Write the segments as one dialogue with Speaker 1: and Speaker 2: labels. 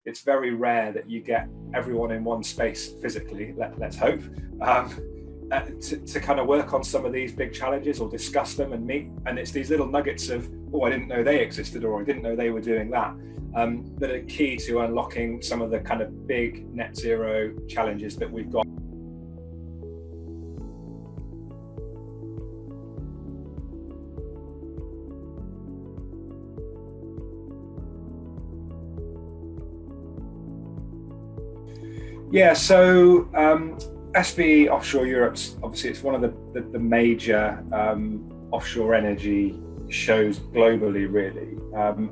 Speaker 1: it's very rare that you get everyone in one space physically, let's hope, to kind of work on some of these big challenges or discuss them and meet. And it's these little nuggets of, oh, I didn't know they existed, or I didn't know they were doing that, that are key to unlocking some of the kind of big net zero challenges that we've got. Yeah, so SPE Offshore Europe's obviously, it's one of the major offshore energy shows globally, really,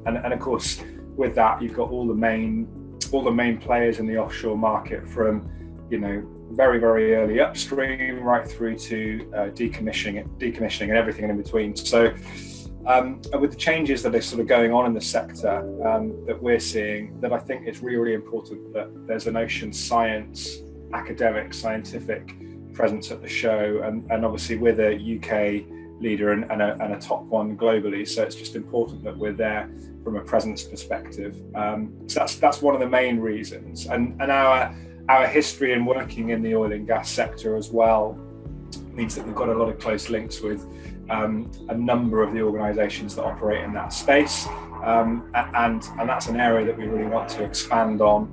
Speaker 1: and of course with that you've got all the main players in the offshore market, from very early upstream right through to decommissioning and everything in between. So with the changes that are sort of going on in the sector that we're seeing, that I think it's really important that there's an ocean science, academic, scientific presence at the show, and obviously we're the UK leader and a top one globally, so it's just important that we're there from a presence perspective. So that's one of the main reasons, and our history in working in the oil and gas sector as well means that we've got a lot of close links with a number of the organisations that operate in that space, and that's an area that we really want to expand on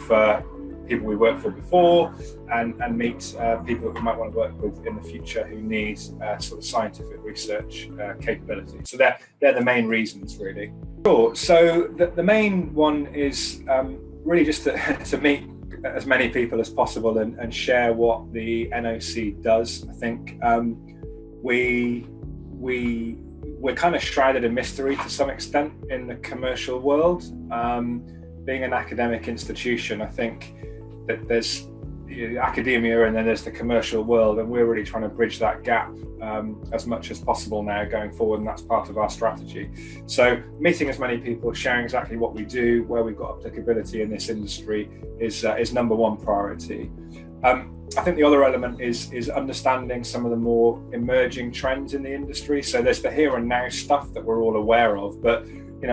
Speaker 1: for people we worked for before, and meet people that we might want to work with in the future who need sort of scientific research capability. So they're the main reasons, really. Sure. So the main one is really just to meet as many people as possible and share what the NOC does. I think we're kind of shrouded in mystery to some extent in the commercial world. Being an academic institution, I think that there's academia and then there's the commercial world, and we're really trying to bridge that gap as much as possible now going forward, and that's part of our strategy. So meeting as many people, sharing exactly what we do, where we've got applicability in this industry is number one priority. I think the other element is understanding some of the more emerging trends in the industry. So there's the here and now stuff that we're all aware of, but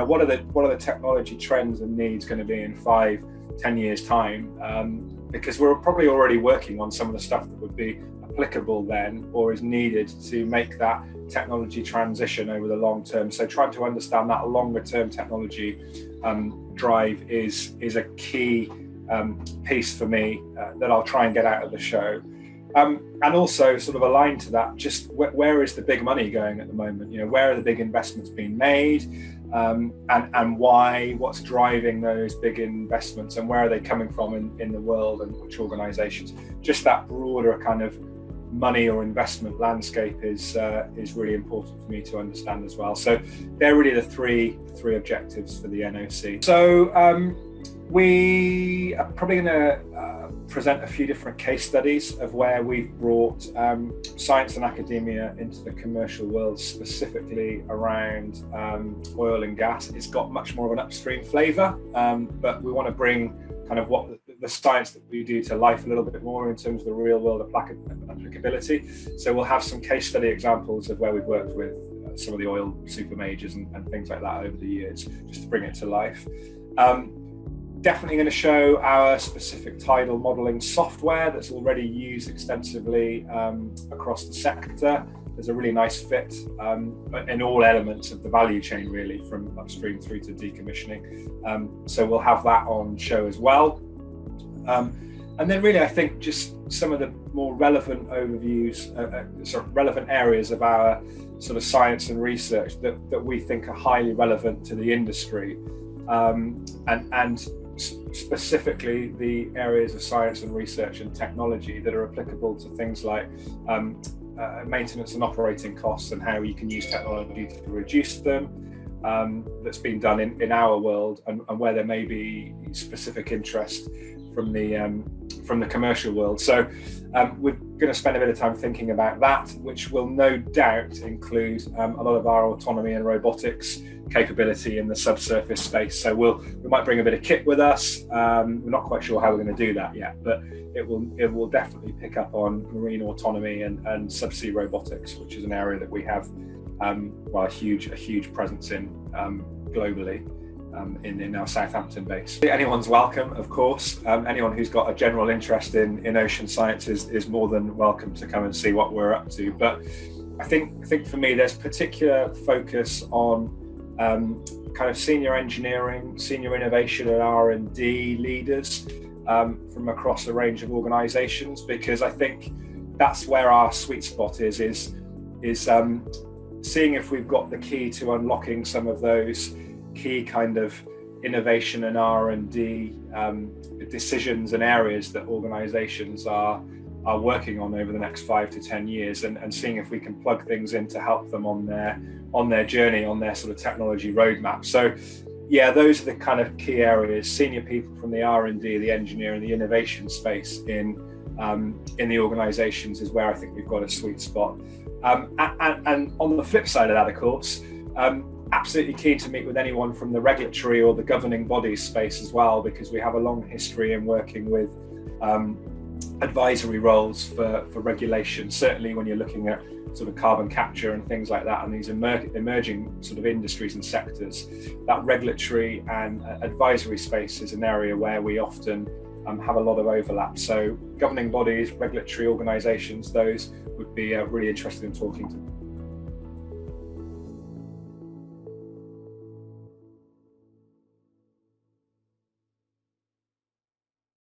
Speaker 1: what are the technology trends and needs going to be in 5-10 years time? Because we're probably already working on some of the stuff that would be applicable then, or is needed to make that technology transition over the long term. So trying to understand that longer term technology drive is a key piece for me that I'll try and get out of the show. And also sort of aligned to that, just where is the big money going at the moment? Where are the big investments being made, and why? What's driving those big investments, and where are they coming from in the world, and which organisations? Just that broader kind of money or investment landscape is really important for me to understand as well. So they're really the three objectives for the NOC. So we are probably going to present a few different case studies of where we've brought science and academia into the commercial world, specifically around oil and gas. It's got much more of an upstream flavour, but we want to bring kind of what the science that we do to life a little bit more in terms of the real world applicability. So we'll have some case study examples of where we've worked with some of the oil super majors and things like that over the years, just to bring it to life. Definitely going to show our specific tidal modelling software that's already used extensively across the sector. There's a really nice fit in all elements of the value chain, really, from upstream through to decommissioning. So we'll have that on show as well. And then really, I think just some of the more relevant overviews, relevant areas of our sort of science and research that we think are highly relevant to the industry. And specifically the areas of science and research and technology that are applicable to things like maintenance and operating costs, and how you can use technology to reduce them. That's been done in our world, and where there may be specific interest from the commercial world. So we're going to spend a bit of time thinking about that, which will no doubt include a lot of our autonomy and robotics capability in the subsurface space. So we might bring a bit of kit with us. We're not quite sure how we're going to do that yet, but it will definitely pick up on marine autonomy and subsea robotics, which is an area that we have a huge presence in globally. in our Southampton base. Anyone's welcome, of course. Anyone who's got a general interest in ocean science is more than welcome to come and see what we're up to. But I think for me, there's particular focus on kind of senior engineering, senior innovation and R&D leaders from across a range of organisations, because I think that's where our sweet spot is seeing if we've got the key to unlocking some of those key kind of innovation and R&D decisions and areas that organisations are working on over the next 5 to 10 years, and seeing if we can plug things in to help them on their journey, on their sort of technology roadmap. So yeah, those are the kind of key areas. Senior people from the R&D, the engineering, the innovation space in the organisations is where I think we've got a sweet spot. And on the flip side of that, of course, absolutely keen to meet with anyone from the regulatory or the governing bodies space as well, because we have a long history in working with advisory roles for regulation, certainly when you're looking at sort of carbon capture and things like that, and these emerging sort of industries and sectors. That regulatory and advisory space is an area where we often have a lot of overlap. So governing bodies, regulatory organisations, those would be really interested in talking to.